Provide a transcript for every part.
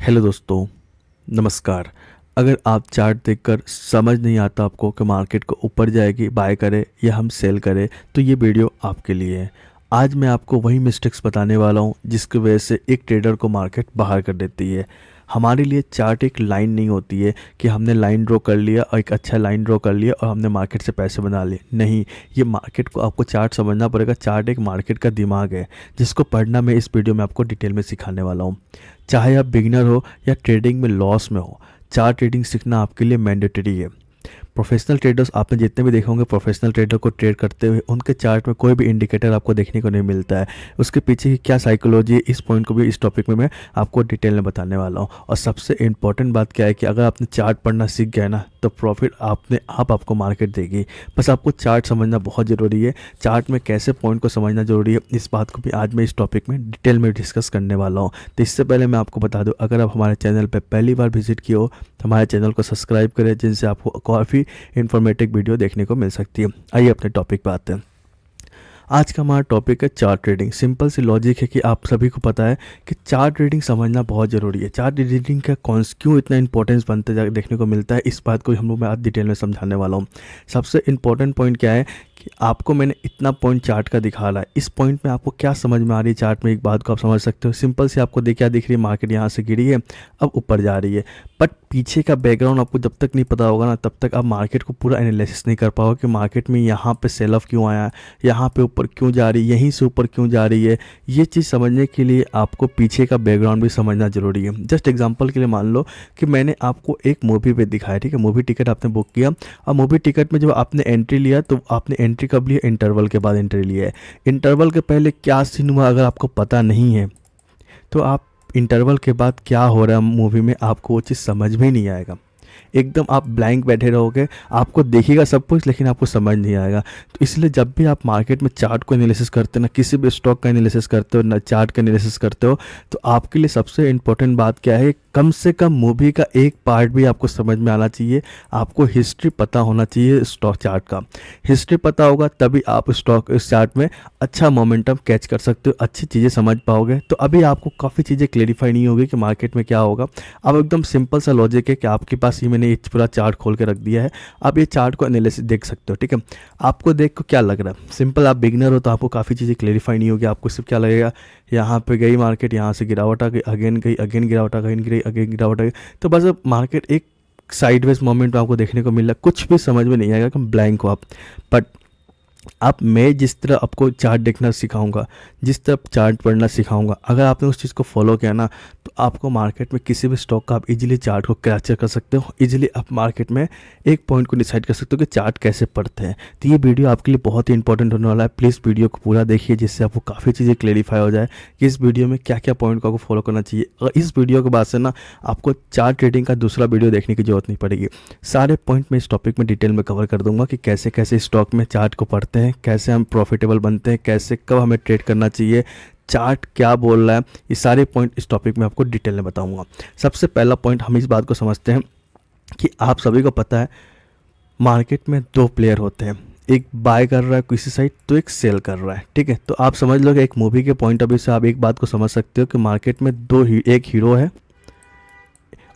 Hello दोस्तों, नमस्कार। अगर आप चार्ट देखकर समझ नहीं आता आपको कि मार्केट को ऊपर जाएगी बाय करें या हम सेल करें, तो ये वीडियो आपके लिए है। आज मैं आपको वही मिस्टेक्स बताने वाला हूँ जिसकी वजह से एक ट्रेडर को मार्केट बाहर कर देती है। हमारे लिए चार्ट एक लाइन नहीं होती है कि हमने लाइन ड्रॉ कर लिया और एक अच्छा लाइन ड्रॉ कर लिया और हमने मार्केट से पैसे बना लिए। नहीं, ये मार्केट को आपको चार्ट समझना पड़ेगा। चार्ट एक मार्केट का दिमाग है जिसको पढ़ना मैं इस वीडियो में आपको डिटेल में सिखाने वाला हूँ। चाहे आप बिगिनर हो या ट्रेडिंग में लॉस में हो, चार्ट ट्रेडिंग सीखना आपके लिए मैंडेटरी है। प्रोफेशनल ट्रेडर्स आपने जितने भी देखे होंगे, प्रोफेशनल ट्रेडर को ट्रेड करते हुए उनके चार्ट में कोई भी इंडिकेटर आपको देखने को नहीं मिलता है। उसके पीछे की क्या साइकोलॉजी है, इस पॉइंट को भी इस टॉपिक में मैं आपको डिटेल में बताने वाला हूँ। और सबसे इंपॉर्टेंट बात क्या है कि अगर आपने चार्ट पढ़ना सीख गया ना, तो प्रॉफिट आपको मार्केट देगी। बस आपको चार्ट समझना बहुत ज़रूरी है। चार्ट में कैसे पॉइंट को समझना ज़रूरी है, इस बात को भी आज मैं इस टॉपिक में डिटेल में डिस्कस करने वाला हूँ। तो इससे पहले मैं आपको बता दूँ, अगर आप हमारे चैनल पर पहली बार विजिट किए हो तो हमारे चैनल को सब्सक्राइब करें, जिनसे आपको काफ़ी इन्फॉर्मेटिव वीडियो देखने को मिल सकती है। आइए अपने टॉपिक पे आते हैं। आज का हमारा टॉपिक है चार्ट ट्रेडिंग। सिंपल सी लॉजिक है कि आप सभी को पता है कि चार्ट ट्रेडिंग समझना बहुत ज़रूरी है। चार्ट ट्रेडिंग का क्यों इतना इंपॉर्टेंस बनते देखने को मिलता है, इस बात को हम लोग मैं आज डिटेल में समझाने वाला हूँ। सबसे इंपॉर्टेंट पॉइंट क्या है कि आपको मैंने इतना पॉइंट चार्ट का दिखा रहा है, इस पॉइंट में आपको क्या समझ में आ रही है चार्ट में, एक बात को आप समझ सकते हो। सिंपल से आपको क्या दिख रही है, मार्केट यहाँ से गिरी है, अब ऊपर जा रही है। बट पीछे का बैकग्राउंड आपको जब तक नहीं पता होगा ना, तब तक आप मार्केट को पूरा एनालिसिस नहीं कर पाओगे कि मार्केट में यहाँ पे सेल ऑफ क्यों आया, यहाँ पे ऊपर क्यों जा रही है, यहीं से ऊपर क्यों जा रही है। ये चीज़ समझने के लिए आपको पीछे का बैकग्राउंड भी समझना जरूरी है। जस्ट एग्जांपल के लिए मान लो कि मैंने आपको एक मूवी पे दिखाया, ठीक है, मूवी टिकट आपने बुक किया और मूवी टिकट में जब आपने एंट्री लिया तो आपने एंट्री कब लिया, इंटरवल के बाद एंट्री लिया है। इंटरवल के पहले क्या सीन हुआ अगर आपको पता नहीं है तो आप इंटरवल के बाद क्या हो रहा है मूवी में, आपको वो चीज़ समझ में नहीं आएगा। एकदम आप ब्लैंक बैठे रहोगे, आपको देखिएगा सब कुछ लेकिन आपको समझ नहीं आएगा। तो इसलिए जब भी आप मार्केट में चार्ट को एनालिसिस करते हो ना, किसी भी स्टॉक का एनालिसिस करते हो ना, चार्ट का एनालिसिस करते हो, तो आपके लिए सबसे इंपॉर्टेंट बात क्या है, कम से कम मूवी का एक पार्ट भी आपको समझ में आना चाहिए। आपको हिस्ट्री पता होना चाहिए स्टॉक चार्ट का। हिस्ट्री पता होगा तभी आप स्टॉक इस चार्ट में अच्छा मोमेंटम कैच कर सकते हो, अच्छी चीज़ें समझ पाओगे। तो अभी आपको काफ़ी चीज़ें क्लेरिफाई नहीं होगी कि मार्केट में क्या होगा। अब एकदम सिंपल सा लॉजिक है कि आपके पास ये मैंने पूरा चार्ट खोल के रख दिया है, आप ये चार्ट को एनालिसिस देख सकते हो। ठीक है, आपको देख को क्या लग रहा है, सिंपल आप बिगिनर हो तो आपको काफ़ी चीज़ें क्लेरिफाई नहीं होगी। आपको सिर्फ क्या लगेगा, यहाँ पे गई मार्केट, यहाँ से गिरावट आ गई, अगेन गई, अगेन गिरावट आ गई, अगेन गिरावट आ गई। तो बस अब मार्केट एक साइडवेज मोमेंट आपको देखने को मिल रहा है, कुछ भी समझ में नहीं आएगा कि ब्लैंक हो आप। बट मैं जिस तरह आपको चार्ट देखना सिखाऊंगा, जिस तरह चार्ट पढ़ना सिखाऊंगा, अगर आपने उस चीज़ को फॉलो किया ना, तो आपको मार्केट में किसी भी स्टॉक का आप इजीली चार्ट को कैप्चर कर सकते हो। इजीली आप मार्केट में एक पॉइंट को डिसाइड कर सकते हो कि चार्ट कैसे पढ़ते हैं। तो ये वीडियो आपके लिए बहुत ही इंपॉर्टेंट होने वाला है। प्लीज़ वीडियो को पूरा देखिए, जिससे आपको काफ़ी चीज़ें क्लेरिफाई हो जाए कि इस वीडियो में क्या क्या पॉइंट को आपको फॉलो करना चाहिए। और इस वीडियो के बाद से ना आपको चार्ट ट्रेडिंग का दूसरा वीडियो देखने की जरूरत नहीं पड़ेगी। सारे पॉइंट मैं इस टॉपिक में डिटेल में कवर कर दूंगा कि कैसे कैसे स्टॉक में चार्ट को पढ़ते हैं, कैसे हम प्रॉफिटेबल बनते हैं, कैसे कब हमें ट्रेड करना चाहिए, चार्ट क्या बोल रहा है। ये सारे पॉइंट इस टॉपिक में आपको डिटेल में बताऊंगा। सबसे पहला पॉइंट, हम इस बात को समझते हैं कि आप सभी को पता है मार्केट में दो प्लेयर होते हैं, एक बाय कर रहा है किसी साइड तो एक सेल कर रहा है। ठीक है, तो आप समझ लो कि एक मूवी के पॉइंट ऑफ व्यू से आप एक बात को समझ सकते हो कि मार्केट में एक हीरो है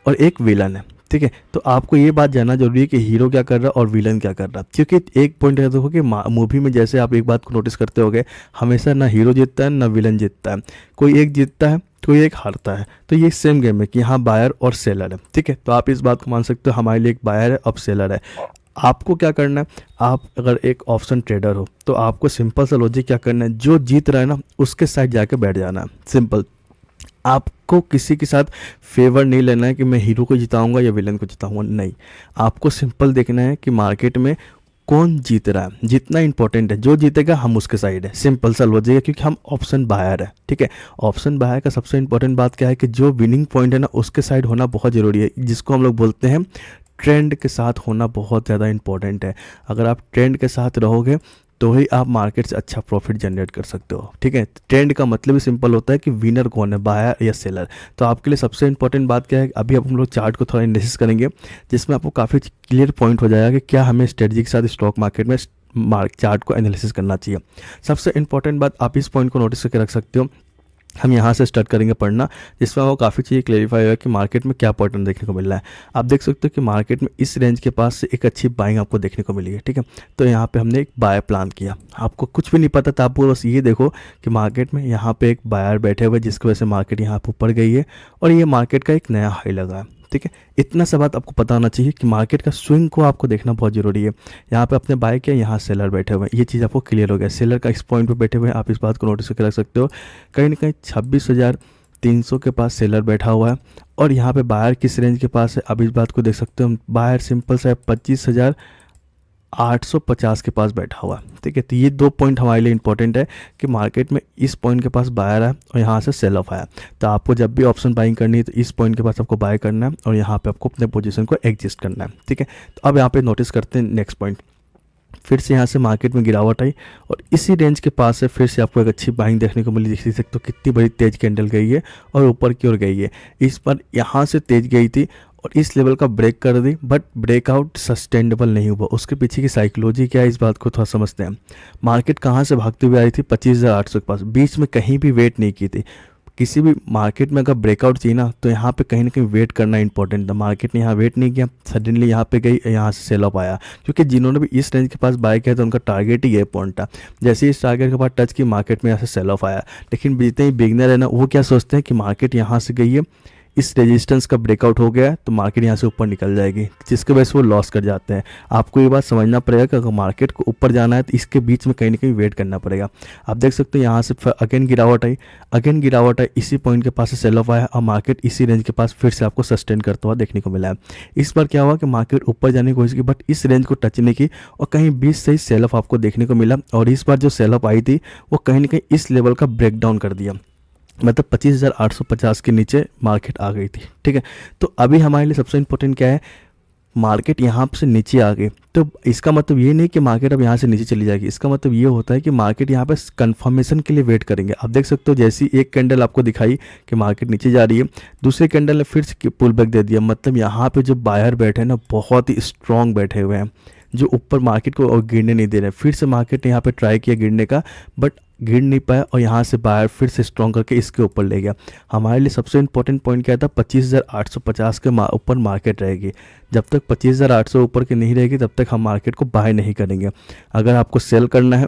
और एक विलन है। ठीक है, तो आपको ये बात जानना जरूरी है कि हीरो क्या कर रहा है और विलन क्या कर रहा है। क्योंकि एक पॉइंट है देखो कि मूवी में जैसे आप एक बात को नोटिस करते होगे, हमेशा ना हीरो जीतता है ना विलन जीतता है, कोई एक जीतता है कोई एक हारता है। तो ये सेम गेम है कि यहाँ बायर और सेलर है। ठीक है, तो आप इस बात को मान सकते हो, हमारे लिए एक बायर है अब सेलर है। आपको क्या करना है, आप अगर एक ऑप्शन ट्रेडर हो तो आपको सिंपल सा लॉजिक क्या करना है, जो जीत रहा है ना उसके साइड जाके बैठ जाना है। सिंपल, आपको किसी के साथ फेवर नहीं लेना है कि मैं हीरो को जिताऊंगा या विलन को जिताऊंगा। नहीं, आपको सिंपल देखना है कि मार्केट में कौन जीत रहा है, जितना इंपॉर्टेंट है, जो जीतेगा हम उसके साइड है। सिंपल सा लॉजिक है, क्योंकि हम ऑप्शन बायर है। ठीक है, ऑप्शन बायर का सबसे इंपॉर्टेंट बात क्या है कि जो विनिंग पॉइंट है ना उसके साइड होना बहुत ज़रूरी है, जिसको हम लोग बोलते हैं ट्रेंड के साथ होना बहुत ज़्यादा इंपॉर्टेंट है। अगर आप ट्रेंड के साथ रहोगे तो ही आप मार्केट से अच्छा प्रॉफिट जनरेट कर सकते हो। ठीक है, ट्रेंड का मतलब ही सिंपल होता है कि विनर कौन है, बायर या सेलर। तो आपके लिए सबसे इंपॉर्टेंट बात क्या है, अभी अब हम लोग चार्ट को थोड़ा एनालिसिस करेंगे, जिसमें आपको काफ़ी क्लियर पॉइंट हो जाएगा कि क्या हमें स्ट्रेटजी के साथ स्टॉक मार्केट में चार्ट को एनालिसिस करना चाहिए। सबसे इंपॉर्टेंट बात आप इस पॉइंट को नोटिस करके रख सकते हो हम यहाँ से स्टार्ट करेंगे पढ़ना, जिसमें आपको काफ़ी चीज़ें क्लेरिफाई होगा कि मार्केट में क्या पैटर्न देखने को मिल रहा है। आप देख सकते हो कि मार्केट में इस रेंज के पास से एक अच्छी बाइंग आपको देखने को मिली है, ठीक है। तो यहाँ पे हमने एक बाय प्लान किया, आपको कुछ भी नहीं पता था, आपको बस ये देखो कि मार्केट में यहाँ पे एक बायर बैठे हुए जिसकी वजह से मार्केट यहाँ पर ऊपर गई है और ये मार्केट का एक नया हाई लगा है, ठीक है। इतना सा बात आपको पता होना चाहिए कि मार्केट का स्विंग को आपको देखना बहुत ज़रूरी है। यहाँ पे अपने बाय किया, यहाँ सेलर बैठे हुए हैं, ये चीज़ आपको क्लियर हो गया। सेलर का इस पॉइंट पे बैठे हुए हैं, आप इस बात को नोटिस करके रख सकते हो। कहीं ना कहीं 26,300 के पास सेलर बैठा हुआ है और यहाँ पे बायर किस रेंज के पास है, अब इस बात को देख सकते हो। बायर सिंपल सा 25,850 के पास बैठा हुआ है, ठीक है। तो ये 2 पॉइंट हमारे लिए इंपॉर्टेंट है कि मार्केट में इस पॉइंट के पास बायर है और यहाँ से सेल ऑफ आया। तो आपको जब भी ऑप्शन बाइंग करनी है तो इस पॉइंट के पास आपको बाय करना है और यहाँ पे आपको अपने पोजीशन को एडजस्ट करना है, ठीक है। तो अब यहाँ पे नोटिस करते हैं नेक्स्ट पॉइंट। फिर से यहाँ से मार्केट में गिरावट आई और इसी रेंज के पास से फिर से आपको एक अच्छी बाइंग देखने को मिली। देख सकते हो कितनी बड़ी तेज कैंडल गई है और ऊपर की ओर गई है। इस पर यहाँ से तेज गई थी और इस लेवल का ब्रेक कर दी, बट ब्रेकआउट सस्टेनेबल नहीं हुआ। उसके पीछे की साइकोलॉजी क्या है, इस बात को थोड़ा समझते हैं। मार्केट कहाँ से भागती हुई आई थी, 25,800 के पास, बीच में कहीं भी वेट नहीं की थी। किसी भी मार्केट में अगर ब्रेकआउट चाहिए ना तो यहाँ पे कहीं ना कहीं वेट करना इंपॉर्टेंट था। मार्केट ने यहाँ वेट नहीं किया, सडनली यहाँ पे गई, यहाँ से सेल ऑफ आया। क्योंकि जिन्होंने भी इस रेंज के पास बाय किया था उनका टारगेट ही ये पॉइंट था। जैसे ही इस टारगेट के पास टच की मार्केट में यहाँ से सेल ऑफ आया। लेकिन जितने ही बिगनर है ना वो क्या सोचते हैं कि मार्केट यहाँ से गई है, इस रेजिस्टेंस का ब्रेकआउट हो गया है तो मार्केट यहाँ से ऊपर निकल जाएगी, जिसके वजह से वो लॉस कर जाते हैं। आपको ये बात समझना पड़ेगा कि अगर मार्केट को ऊपर जाना है तो इसके बीच में कहीं ना कहीं वेट करना पड़ेगा। आप देख सकते हो यहाँ से अगेन गिरावट आई, इसी पॉइंट के पास से सेल ऑफ आया और मार्केट इसी रेंज के पास फिर से आपको सस्टेन करता हुआ देखने को मिला है। इस बार क्या हुआ कि मार्केट ऊपर जाने की कोशिश की बट इस रेंज को टच नहीं की और कहीं बीच से ही सेल ऑफ आपको देखने को मिला। और इस बार जो सेल ऑफ आई थी वो कहीं ना कहीं इस लेवल का ब्रेक डाउन कर दिया, मतलब 25,850 के नीचे मार्केट आ गई थी, ठीक है। तो अभी हमारे लिए सबसे इम्पोर्टेंट क्या है, मार्केट यहाँ से नीचे आ गई तो इसका मतलब ये नहीं कि मार्केट अब यहाँ से नीचे चली जाएगी। इसका मतलब ये होता है कि मार्केट यहाँ पे कंफर्मेशन के लिए वेट करेंगे। आप देख सकते हो जैसी एक कैंडल आपको दिखाई कि मार्केट नीचे जा रही है, दूसरी कैंडल ने फिर से पुल बैक दे दिया। मतलब यहाँ पे जो बायर बैठे हैं ना बहुत ही स्ट्रॉन्ग बैठे हुए हैं, जो ऊपर मार्केट को और गिरने नहीं दे रहे हैं। फिर से मार्केट ने यहाँ पे ट्राई किया गिरने का बट गिर नहीं पाया और यहाँ से बायर फिर से स्ट्रॉन्ग करके इसके ऊपर ले गया। हमारे लिए सबसे इंपॉर्टेंट पॉइंट क्या था, 25,850 के ऊपर मार्केट रहेगी। जब तक 25,800 ऊपर की नहीं रहेगी तब तक हम मार्केट को बाय नहीं करेंगे। अगर आपको सेल करना है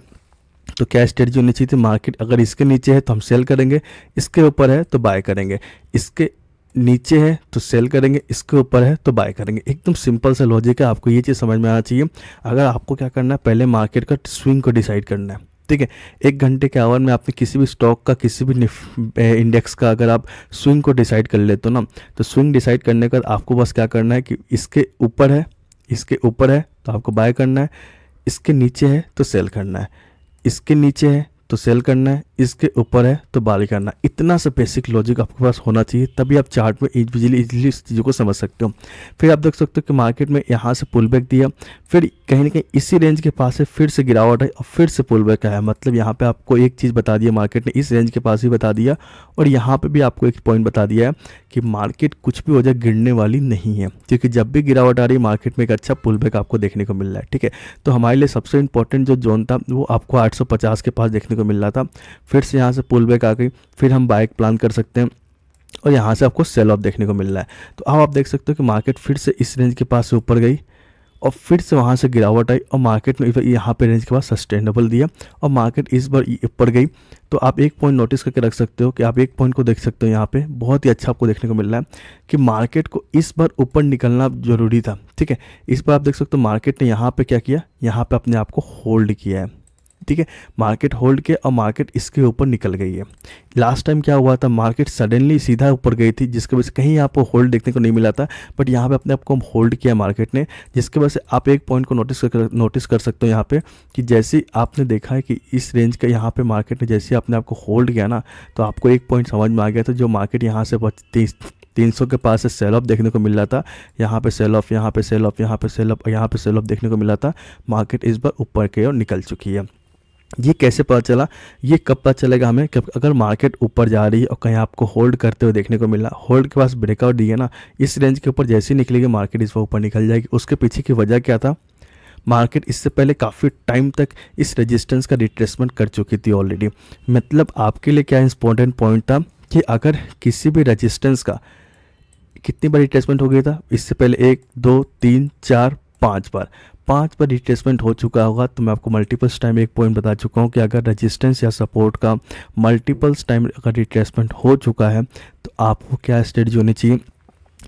तो क्या स्ट्रेटजी होनी चाहिए थी, मार्केट अगर इसके नीचे है तो हम सेल करेंगे, इसके ऊपर है तो बाय करेंगे, इसके नीचे है तो सेल करेंगे, इसके ऊपर है तो बाय करेंगे। एकदम सिंपल सा लॉजिक है, आपको ये चीज़ समझ में आना चाहिए। अगर आपको क्या करना है, पहले मार्केट का स्विंग को डिसाइड करना है, ठीक है। 1 घंटे के आवर में आपने किसी भी स्टॉक का, किसी भी इंडेक्स का अगर आप स्विंग को डिसाइड कर लेते हो ना, तो स्विंग डिसाइड करने का आपको बस क्या करना है कि इसके ऊपर है, इसके ऊपर है तो आपको बाय करना है, इसके नीचे है तो सेल करना है, इसके नीचे है तो सेल करना है, इसके ऊपर है तो बाय करना है। इतना सा बेसिक लॉजिक आपके पास होना चाहिए, तभी आप चार्ट में इजीली इस चीज़ों को समझ सकते हो। फिर आप देख सकते हो कि मार्केट में यहाँ से पुल बैक दिया, फिर कहीं ना कहीं इसी रेंज के पास से फिर से गिरावट है और फिर से पुल बैक आया। मतलब यहाँ पे आपको एक चीज़ बता दिया मार्केट ने, इस रेंज के पास ही बता दिया और यहाँ पे भी आपको एक पॉइंट बता दिया है कि मार्केट कुछ भी हो जाए गिरने वाली नहीं है, क्योंकि जब भी गिरावट आ रही है मार्केट में एक अच्छा पुल बैक आपको देखने को मिल रहा है, ठीक है। तो हमारे लिए सबसे इंपॉर्टेंट जो जोन था वो आपको 850 के पास देखने को मिल रहा था। फिर से यहाँ से पुल बैक आ गई, फिर हम बाइक प्लान कर सकते हैं और यहाँ से आपको सेल ऑफ देखने को मिल रहा है। तो अब आप देख सकते हो कि मार्केट फिर से इस रेंज के पास से ऊपर गई और फिर से वहाँ से गिरावट आई और मार्केट में यहाँ पे रेंज के पास सस्टेनेबल दिया और मार्केट इस बार ऊपर गई। तो आप एक पॉइंट नोटिस करके रख सकते हो कि आप एक पॉइंट को देख सकते हो, यहाँ पे बहुत ही अच्छा आपको देखने को मिल रहा है कि मार्केट को इस बार ऊपर निकलना ज़रूरी था, ठीक है। इस बार आप देख सकते हो मार्केट ने यहाँ पे क्या किया, यहाँ पे अपने आप को होल्ड किया है, ठीक है। मार्केट होल्ड किया और मार्केट इसके ऊपर निकल गई है। लास्ट टाइम क्या हुआ था, मार्केट सडनली सीधा ऊपर गई थी जिसकी वजह से कहीं आपको होल्ड देखने को नहीं मिला था, बट यहाँ पे अपने आप को होल्ड किया मार्केट ने, जिसकी वजह से आप एक पॉइंट को नोटिस कर सकते हो यहाँ पे कि जैसे आपने देखा है कि इस रेंज का यहाँ पे मार्केट ने जैसे अपने आप को होल्ड किया ना, तो आपको एक पॉइंट समझ में आ गया था। जो मार्केट यहाँ से 300 के पास से सेल ऑफ देखने को मिल रहा था, यहाँ पे सेल ऑफ, यहाँ पे सेल ऑफ, यहाँ पे सेल ऑफ, यहाँ पे सेल ऑफ देखने को मिला था, मार्केट इस बार ऊपर की ओर निकल चुकी है। ये कैसे पता चला, ये कब पता चलेगा हमें, कि अगर मार्केट ऊपर जा रही है और कहीं आपको होल्ड करते हुए देखने को मिला, होल्ड के पास ब्रेकआउट दिया ना, इस रेंज के ऊपर जैसे ही निकलेगी मार्केट इस बार ऊपर निकल जाएगी। उसके पीछे की वजह क्या था, मार्केट इससे पहले काफ़ी टाइम तक इस रेजिस्टेंस का रिट्रेसमेंट कर चुकी थी ऑलरेडी। मतलब आपके लिए क्या इंपॉर्टेंट पॉइंट था कि अगर किसी भी रेजिस्टेंस का कितनी बार रिट्रेसमेंट हो गया था इससे पहले, 1 2 3 4 5 बार, 5 बार रिट्रेसमेंट हो चुका होगा, तो मैं आपको मल्टीपल्स टाइम एक पॉइंट बता चुका हूँ कि अगर रेजिस्टेंस या सपोर्ट का मल्टीपल्स टाइम अगर रिट्रेसमेंट हो चुका है तो आपको क्या स्ट्रेटजी होनी चाहिए।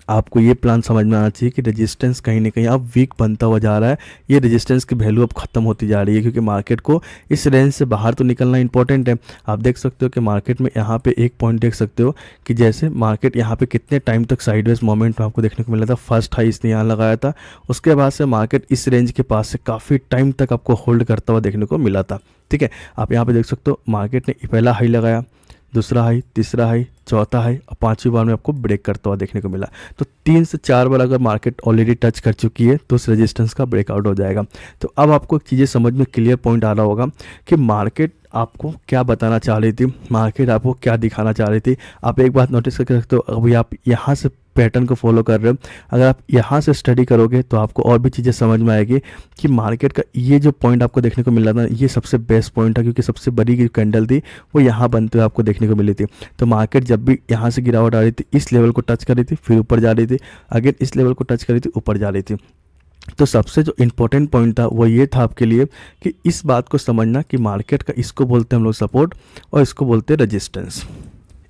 आपको ये प्लान समझ में आना चाहिए कि रेजिस्टेंस कहीं ना कहीं अब वीक बनता हुआ जा रहा है, ये रेजिस्टेंस की वैल्यू अब ख़त्म होती जा रही है, क्योंकि मार्केट को इस रेंज से बाहर तो निकलना इंपॉर्टेंट है। आप देख सकते हो कि मार्केट में यहाँ पे एक पॉइंट देख सकते हो कि जैसे मार्केट यहाँ पे कितने टाइम तक साइडवेज मोमेंट में आपको देखने को मिला था। फर्स्ट हाई इसने यहाँ लगाया था, उसके बाद से मार्केट इस रेंज के पास से काफ़ी टाइम तक आपको होल्ड करता हुआ देखने को मिला था। ठीक है, आप यहाँ पे देख सकते हो मार्केट ने पहला हाई लगाया, दूसरा हाई, तीसरा हाई, चौथा हाई और 5वीं बार में आपको ब्रेक करता हुआ देखने को मिला। तो 3 से 4 बार अगर मार्केट ऑलरेडी टच कर चुकी है तो उस रेजिस्टेंस का ब्रेकआउट हो जाएगा। तो अब आपको चीज़ें समझ में क्लियर पॉइंट आ रहा होगा कि मार्केट आपको क्या बताना चाह रही थी, मार्केट आपको क्या दिखाना चाह रही थी। आप एक बात नोटिस करके रखते हो, अभी आप यहाँ से पैटर्न को फॉलो कर रहे हो, अगर आप यहाँ से स्टडी करोगे तो आपको और भी चीज़ें समझ में आएगी कि मार्केट का ये जो पॉइंट आपको देखने को मिल रहा था ये सबसे बेस्ट पॉइंट था, क्योंकि सबसे बड़ी जो कैंडल थी वो यहाँ बनते हुए आपको देखने को मिली थी। तो मार्केट जब भी यहाँ से गिरावट आ रही थी इस लेवल को टच कर रही थी, फिर ऊपर जा रही थी, अगेन इस लेवल को टच कर रही थी, ऊपर जा रही थी। तो सबसे जो इम्पोर्टेंट पॉइंट था वो ये था आपके लिए कि इस बात को समझना कि मार्केट का इसको बोलते हैं हम लोग सपोर्ट और इसको बोलते हैं रेजिस्टेंस।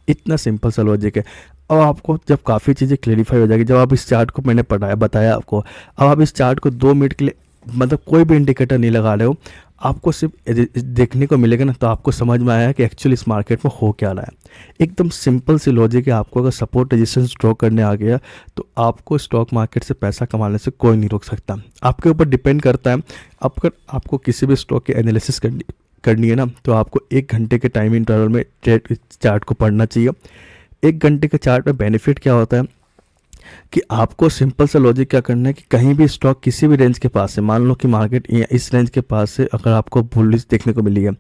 इतना सिंपल सा लॉजिक है। अब आपको जब काफ़ी चीज़ें क्लेरिफाई हो जाएगी, जब आप इस चार्ट को मैंने बताया आपको, अब आप इस चार्ट को 2 मिनट के लिए मतलब कोई भी इंडिकेटर नहीं लगा रहे हो, आपको सिर्फ देखने को मिलेगा ना, तो आपको समझ में आया कि एक्चुअली इस मार्केट में हो क्या रहा है। एकदम सिंपल सी लॉजिक है। आपको अगर सपोर्ट रेजिस्टेंस ड्रॉ करने आ गया तो आपको स्टॉक मार्केट से पैसा कमाने से कोई नहीं रोक सकता। आपके ऊपर डिपेंड करता है। अगर आपको किसी भी स्टॉक की एनालिसिस करनी है ना, तो आपको 1 घंटे के टाइम इंटरवल में चार्ट को पढ़ना चाहिए। 1 घंटे के चार्ट में बेनिफिट क्या होता है कि आपको सिंपल सा लॉजिक क्या करना है कि कहीं भी स्टॉक किसी भी रेंज के पास है, मान लो कि मार्केट इस रेंज के पास से अगर आपको बुलिश देखने को मिली है,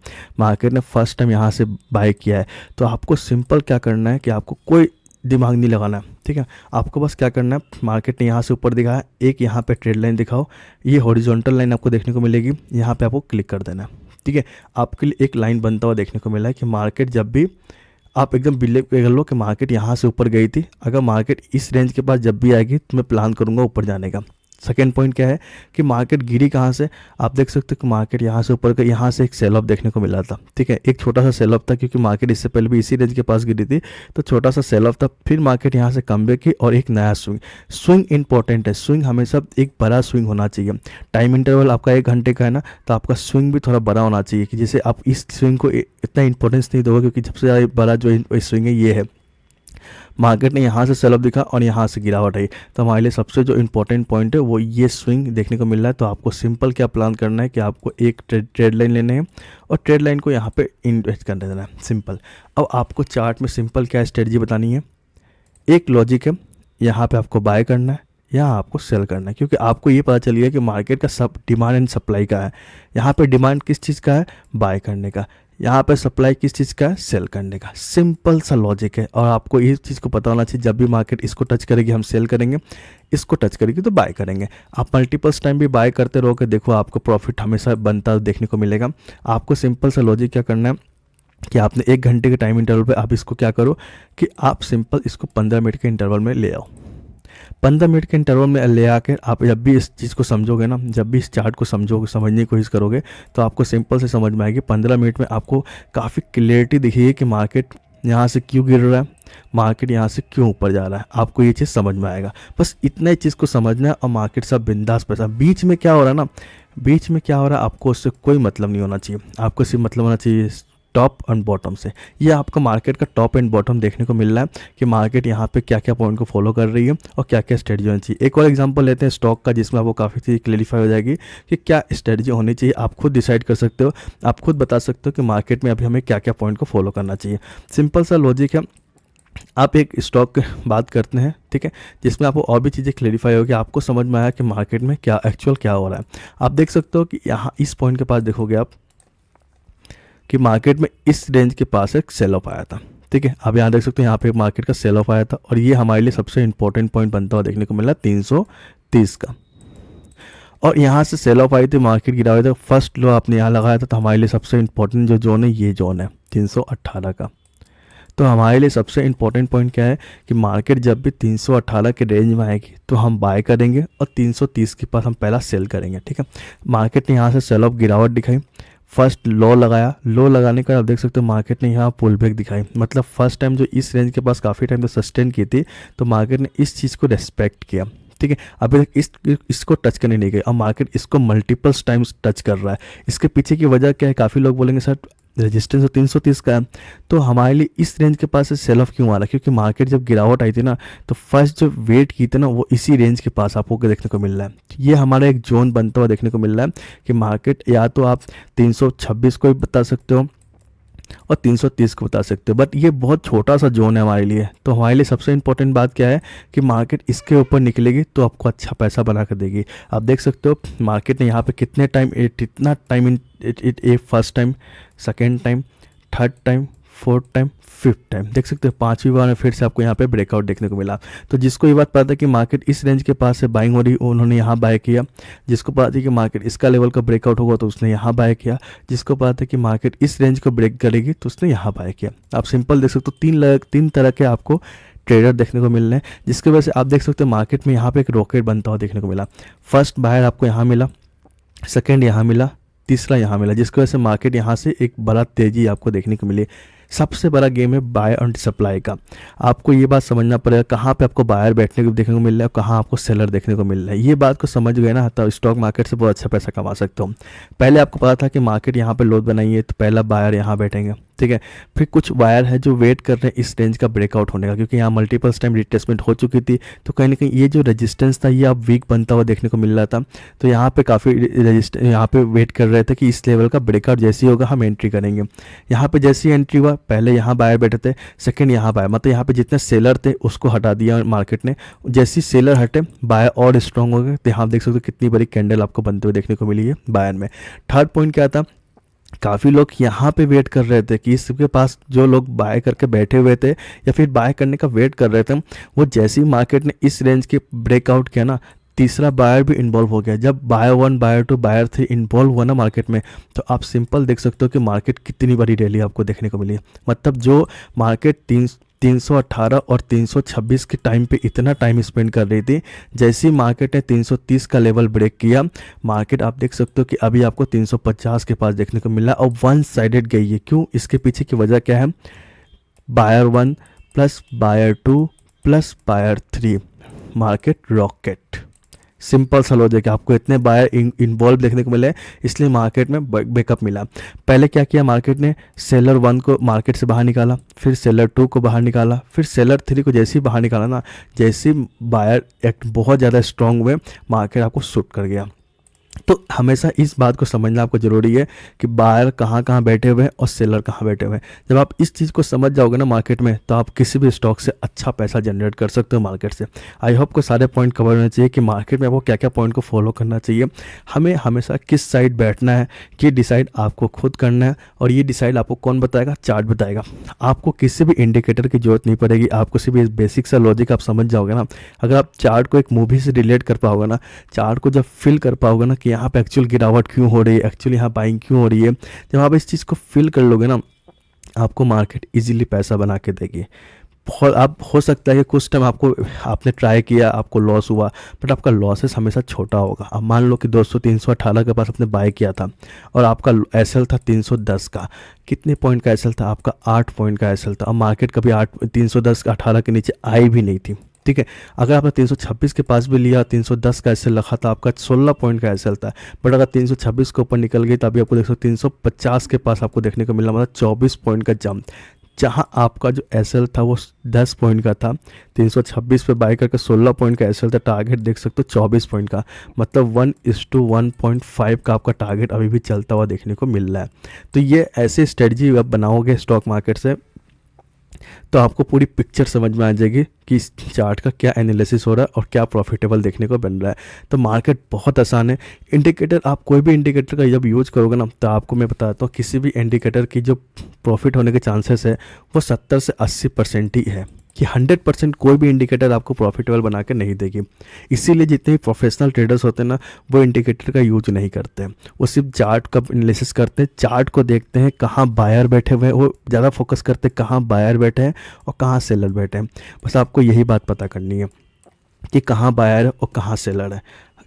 मार्केट ने फर्स्ट टाइम यहाँ से बाय किया है, तो आपको सिंपल क्या करना है कि आपको कोई दिमाग नहीं लगाना है। ठीक है, आपको बस क्या करना है, मार्केट ने यहाँ से ऊपर दिखाया, एक यहाँ पे ट्रेड लाइन दिखाओ, ये हॉरिजॉन्टल लाइन आपको देखने को मिलेगी, यहाँ पे आपको क्लिक कर देना है। ठीक है, आपके लिए एक लाइन बनता हुआ देखने को मिला है कि मार्केट जब भी आप एकदम बिलीव कर लो कि मार्केट यहाँ से ऊपर गई थी, अगर मार्केट इस रेंज के पास जब भी आएगी तो मैं प्लान करूँगा ऊपर जाने का। सेकेंड पॉइंट क्या है कि मार्केट गिरी कहाँ से, आप देख सकते हो कि मार्केट यहाँ से ऊपर का, यहाँ से एक सेल ऑफ देखने को मिला था। ठीक है, एक छोटा सा सेल ऑफ था क्योंकि मार्केट इससे पहले भी इसी रेंज के पास गिरी थी, तो छोटा सा सेल ऑफ था। फिर मार्केट यहाँ से कमबैक की और एक नया स्विंग इंपॉर्टेंट है। स्विंग हमेशा एक बड़ा स्विंग होना चाहिए। टाइम इंटरवल आपका 1 घंटे का है ना, तो आपका स्विंग भी थोड़ा बड़ा होना चाहिए कि जैसे आप इस स्विंग को इतना इंपॉर्टेंस नहीं दोगे, क्योंकि सबसे ज़्यादा बड़ा जो स्विंग है ये है, मार्केट ने यहाँ से सेल ऑफ दिखा और यहाँ से गिरावट आई, तो हमारे लिए सबसे जो इम्पोर्टेंट पॉइंट है वो ये स्विंग देखने को मिल रहा है। तो आपको सिंपल क्या प्लान करना है कि आपको एक ट्रेड लाइन लेने हैं और ट्रेड लाइन को यहाँ पे इन्वेस्ट कर देना है, सिंपल। अब आपको चार्ट में सिंपल क्या स्ट्रेटजी बतानी है, एक लॉजिक है, यहाँ पे आपको बाय करना है, यहाँ आपको सेल करना है, क्योंकि आपको ये पता चल गया कि मार्केट का सब डिमांड एंड सप्लाई का है। यहाँ पे डिमांड किस चीज़ का है, बाय करने का, यहाँ पे सप्लाई किस चीज़ का है, सेल करने का। सिंपल सा लॉजिक है और आपको ये चीज़ को पता होना चाहिए, जब भी मार्केट इसको टच करेगी हम सेल करेंगे, इसको टच करेगी तो बाय करेंगे। आप मल्टीपल्स टाइम भी बाय करते रहोगे, देखो आपको प्रॉफिट हमेशा बनता देखने को मिलेगा। आपको सिंपल सा लॉजिक क्या करना है कि आपने 1 घंटे के टाइम इंटरवल पे आप इसको क्या करो कि आप सिंपल इसको 15 मिनट के इंटरवल में ले आओ। 15 मिनट के इंटरवल में ले आकर आप जब भी इस चीज़ को समझोगे ना, जब भी इस चार्ट को समझोगे, समझने की कोशिश करोगे, तो आपको सिंपल से समझ में आएगी। 15 मिनट में आपको काफ़ी क्लियरिटी दिखेगी कि मार्केट यहाँ से क्यों गिर रहा है, मार्केट यहाँ से क्यों ऊपर जा रहा है, आपको ये चीज़ समझ में आएगा। बस इतना ही चीज़ को समझना है और मार्केट सब बिंदास पैसा। बीच में क्या हो रहा है ना, बीच में क्या हो रहा है आपको उससे कोई मतलब नहीं होना चाहिए। आपको सिर्फ मतलब होना चाहिए टॉप एंड बॉटम से। ये आपका मार्केट का टॉप एंड बॉटम देखने को मिल रहा है कि मार्केट यहाँ पे क्या क्या पॉइंट को फॉलो कर रही है और क्या क्या स्ट्रेटजी होनी चाहिए। एक और एग्जांपल लेते हैं स्टॉक का, जिसमें आपको काफ़ी चीज़ क्लियरिफाई हो जाएगी कि क्या स्ट्रेटजी होनी चाहिए। आप खुद डिसाइड कर सकते हो, आप खुद बता सकते हो कि मार्केट में अभी हमें क्या क्या पॉइंट को फॉलो करना चाहिए। सिंपल सा लॉजिक है। आप एक स्टॉक की बात करते हैं, ठीक है, जिसमें आपको और भी चीज़ें क्लेरिफाई होगी, आपको समझ में आया कि मार्केट में क्या एक्चुअल क्या हो रहा है। आप देख सकते हो कि यहाँ इस पॉइंट के पास देखोगे आप कि मार्केट में इस रेंज के पास एक सेल ऑफ आया था। ठीक है, आप यहाँ देख सकते हो यहाँ पे मार्केट का सेल ऑफ आया था और ये हमारे लिए सबसे इंपॉर्टेंट पॉइंट बनता हुआ देखने को मिला 330 का। और यहाँ से सेल ऑफ आई थी, मार्केट गिरा हुआ था, फर्स्ट लो आपने यहाँ लगाया था। तो हमारे लिए सबसे इंपॉर्टेंट जो जोन है ये जोन है 318 का। तो हमारे लिए सबसे इंपॉर्टेंट पॉइंट क्या है कि मार्केट जब भी 318 के रेंज में आएगी तो हम बाय करेंगे और 330 के पास हम पहला सेल करेंगे, ठीक है। मार्केट ने यहाँ से सेल ऑफ गिरावट दिखाई, फर्स्ट लो लगाया, लो लगाने का आप देख सकते हो मार्केट ने यहाँ पुल बैक दिखाई। मतलब फर्स्ट टाइम जो इस रेंज के पास काफ़ी टाइम तो सस्टेन की थी, तो मार्केट ने इस चीज़ को रेस्पेक्ट किया, ठीक है। अभी तक इसको टच करने नहीं गए और मार्केट इसको मल्टीपल्स टाइम्स टच कर रहा है। इसके पीछे की वजह क्या है, काफ़ी लोग बोलेंगे सर रेजिस्टेंस तो 330 का है, तो हमारे लिए इस रेंज के पास से सेल ऑफ क्यों आ रहा है? क्योंकि मार्केट जब गिरावट आई थी ना, तो फर्स्ट जो वेट की थी ना वो इसी रेंज के पास आपको देखने को मिल रहा है। ये हमारा एक जोन बनता हुआ देखने को मिल रहा है कि मार्केट या तो आप 326 को भी बता सकते हो और 330 को बता सकते हो, बट ये बहुत छोटा सा जोन है हमारे लिए। तो हमारे लिए सबसे इंपॉर्टेंट बात क्या है कि मार्केट इसके ऊपर निकलेगी तो आपको अच्छा पैसा बना कर देगी। आप देख सकते हो मार्केट ने यहाँ पे कितने टाइम इतना time it first time, second time, third time, fourth time, fifth time, देख सकते हो 5वीं बार में फिर से आपको यहाँ पे ब्रेकआउट देखने को मिला। तो जिसको ये बात पता है कि मार्केट इस रेंज के पास से बाइंग हो रही, उन्होंने यहाँ बाय किया। जिसको पता थी कि मार्केट इसका लेवल का ब्रेकआउट होगा तो उसने यहाँ बाय किया। जिसको पता है कि मार्केट इस रेंज को ब्रेक करेगी तो उसने यहाँ बाय किया। आप सिंपल देख सकते हो तीन तरह के आपको ट्रेडर देखने को मिल रहे हैं, जिसकी वजह से आप देख सकते हो मार्केट में यहाँ पे एक रॉकेट बनता हुआ देखने को मिला। फर्स्ट बायर आपको यहाँ मिला, सेकेंड यहाँ मिला, तीसरा यहाँ मिला, जिसकी वजह से मार्केट यहाँ से एक बड़ा तेज़ी आपको देखने को मिली। सबसे बड़ा गेम है बाय एंड सप्लाई का। आपको ये बात समझना पड़ेगा कहाँ पे आपको बायर बैठने को देखने को मिल रहा है और कहाँ आपको सेलर देखने को मिल रहा है। ये बात को समझ गए ना, तो स्टॉक मार्केट से बहुत अच्छा पैसा कमा सकते हो। पहले आपको पता था कि मार्केट यहाँ पे लोड बनाई है तो पहला बायर यहाँ बैठेंगे, ठीक है। फिर कुछ वायर है जो वेट कर रहे हैं इस रेंज का ब्रेकआउट होने का, क्योंकि यहाँ मल्टीपल्स टाइम रिटेस्टमेंट हो चुकी थी। तो कहीं ना कहीं ये जो रेजिस्टेंस था ये अब वीक बनता हुआ देखने को मिल रहा था। तो यहाँ पे काफ़ी यहाँ पे वेट कर रहे थे कि इस लेवल का ब्रेकआउट जैसे ही होगा हम एंट्री करेंगे। यहाँ पे जैसी एंट्री हुआ, पहले यहाँ बायर बैठे थे, सेकंड यहाँ बायर, मतलब यहाँ पे जितने सेलर थे उसको हटा दिया मार्केट ने। जैसी सेलर हटे बायर और स्ट्रॉन्ग हो गए। तो यहाँ आप देख सकते हो कितनी बड़ी कैंडल आपको बनते हुए देखने को मिली है बायर में। थर्ड पॉइंट क्या था, काफ़ी लोग यहाँ पे वेट कर रहे थे कि इसके पास जो लोग बाय करके बैठे हुए थे या फिर बाय करने का वेट कर रहे थे, वो जैसे ही मार्केट ने इस रेंज के ब्रेकआउट किया ना, तीसरा बायर भी इन्वॉल्व हो गया। जब बायर 1, बायर 2, बायर 3 इन्वॉल्व हुआ ना मार्केट में, तो आप सिंपल देख सकते हो कि मार्केट कितनी बड़ी रैली आपको देखने को मिली। मतलब जो मार्केट 318 और 326 के टाइम पे इतना टाइम स्पेंड कर रही थी, जैसे ही मार्केट ने 330 का लेवल ब्रेक किया, मार्केट आप देख सकते हो कि अभी आपको 350 के पास देखने को मिला और वन साइडेड गई है। क्यों? इसके पीछे की वजह क्या है? Buyer 1 plus buyer 2 plus buyer 3, market rocket. Simple सा लॉजिक है, आपको इतने बायर इन्वॉल्व देखने को मिले इसलिए मार्केट में बैकअप मिला। पहले क्या किया मार्केट ने, सेलर 1 को मार्केट से बाहर निकाला, फिर सेलर 2 को बाहर निकाला, फिर सेलर 3 को जैसे ही बाहर निकाला ना, जैसे ही बायर एक्ट बहुत ज़्यादा स्ट्रॉन्ग हुए, मार्केट आपको शूट कर गया। तो हमेशा इस बात को समझना आपको ज़रूरी है कि बायर कहाँ कहाँ बैठे हुए हैं और सेलर कहाँ बैठे हुए हैं। जब आप इस चीज़ को समझ जाओगे ना मार्केट में, तो आप किसी भी स्टॉक से अच्छा पैसा जनरेट कर सकते हो मार्केट से। आई होप को सारे पॉइंट कवर होने चाहिए कि मार्केट में आपको क्या क्या पॉइंट को फॉलो करना चाहिए, हमें हमेशा किस साइड बैठना है, ये डिसाइड आपको खुद करना है। और ये डिसाइड आपको कौन बताएगा? चार्ट बताएगा। आपको किसी भी इंडिकेटर की जरूरत नहीं पड़ेगी, आपको सिर्फ इस बेसिक सा लॉजिक आप समझ जाओगे ना। अगर आप चार्ट को एक मूवी से रिलेट कर पाओगे ना, चार्ट को जब फिल कर पाओगे ना कि यहाँ पे एक्चुअल गिरावट क्यों हो रही है, एक्चुअली यहाँ बाइंग क्यों हो रही है, जब आप इस चीज़ को फिल कर लोगे ना, आपको मार्केट इजीली पैसा बना के देगी। आप हो सकता है कि कुछ टाइम आपने ट्राई किया, आपको लॉस हुआ, बट आपका लॉसेस हमेशा छोटा होगा। अब मान लो कि 318 के पास आपने बाय किया था और आपका एसएल था 310 का। कितने पॉइंट का एसएल था? आपका 8 पॉइंट का एसएल था। और मार्केट कभी 318 के नीचे आई भी नहीं थी, ठीक है। अगर आपने 326 के पास भी लिया, 310 का एसएल रखा था, आपका 16 पॉइंट का एसएल था। बट अगर 326 के ऊपर निकल गई तो अभी आपको 350 के पास आपको देखने को मिला, मतलब 24 पॉइंट का जंप। जहां आपका जो एसएल था वो 10 पॉइंट का था, 326 पे बाय करके 16 पॉइंट का एसएल था। टारगेट देख सकते हो 24 पॉइंट का, मतलब 1:1.5 का आपका टारगेट अभी भी चलता हुआ देखने को मिल रहा है। तो ये ऐसे स्ट्रेटजी आप बनाओगे स्टॉक मार्केट से, तो आपको पूरी पिक्चर समझ में आ जाएगी कि इस चार्ट का क्या एनालिसिस हो रहा है और क्या प्रॉफिटेबल देखने को बन रहा है। तो मार्केट बहुत आसान है। इंडिकेटर, आप कोई भी इंडिकेटर का जब यूज़ करोगे ना, तो आपको मैं बताता हूँ किसी भी इंडिकेटर की जो प्रॉफिट होने के चांसेस है वो 70 से 80% ही है। कि 100% कोई भी इंडिकेटर आपको प्रॉफिटेबल बना के नहीं देगी। इसीलिए जितने भी प्रोफेशनल ट्रेडर्स होते हैं ना, वो इंडिकेटर का यूज नहीं करते हैं, वो सिर्फ चार्ट का एनालिसिस करते हैं, चार्ट को देखते हैं कहाँ बायर बैठे हुए हैं, वो ज़्यादा फोकस करते हैं कहाँ बायर बैठे हैं और कहाँ सेलर बैठे हैं। बस आपको यही बात पता करनी है कि कहाँ बायर है और कहाँ सेलर है,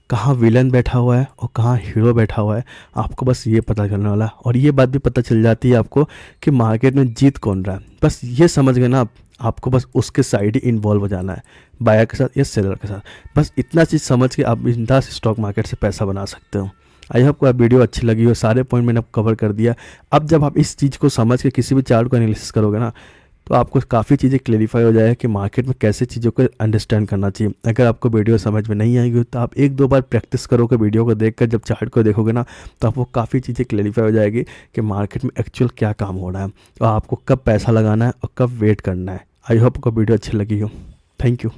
कहाँ विलन बैठा हुआ है और कहाँ हीरो बैठा हुआ है। आपको बस ये पता करने वाला है, और ये बात भी पता चल जाती है आपको कि मार्केट में जीत कौन रहा है। बस ये समझ गए ना आप, आपको बस उसके साइड ही इन्वॉल्व हो जाना है, बायर के साथ या सेलर के साथ। बस इतना चीज़ समझ के आप बिंदास स्टॉक मार्केट से पैसा बना सकते हो। आई होप आपको वीडियो अच्छी लगी हो, सारे पॉइंट मैंने आपको कवर कर दिया। अब जब आप इस चीज़ को समझ के किसी भी चार्ट को एनालिसिस करोगे ना, तो आपको काफ़ी चीज़ें क्लेरिफाई हो जाए कि मार्केट में कैसे चीज़ों को अंडरस्टैंड करना चाहिए। अगर आपको वीडियो समझ में नहीं आएगी तो आप 1-2 बार प्रैक्टिस करोगे वीडियो को देखकर, जब चार्ट को देखोगे ना, तो आपको काफ़ी चीज़ें क्लेरिफाई हो जाएगी कि मार्केट में एक्चुअल क्या काम हो रहा है और आपको कब पैसा लगाना है और कब वेट करना है। आई होप आपको वीडियो अच्छी लगी हो। Thank you.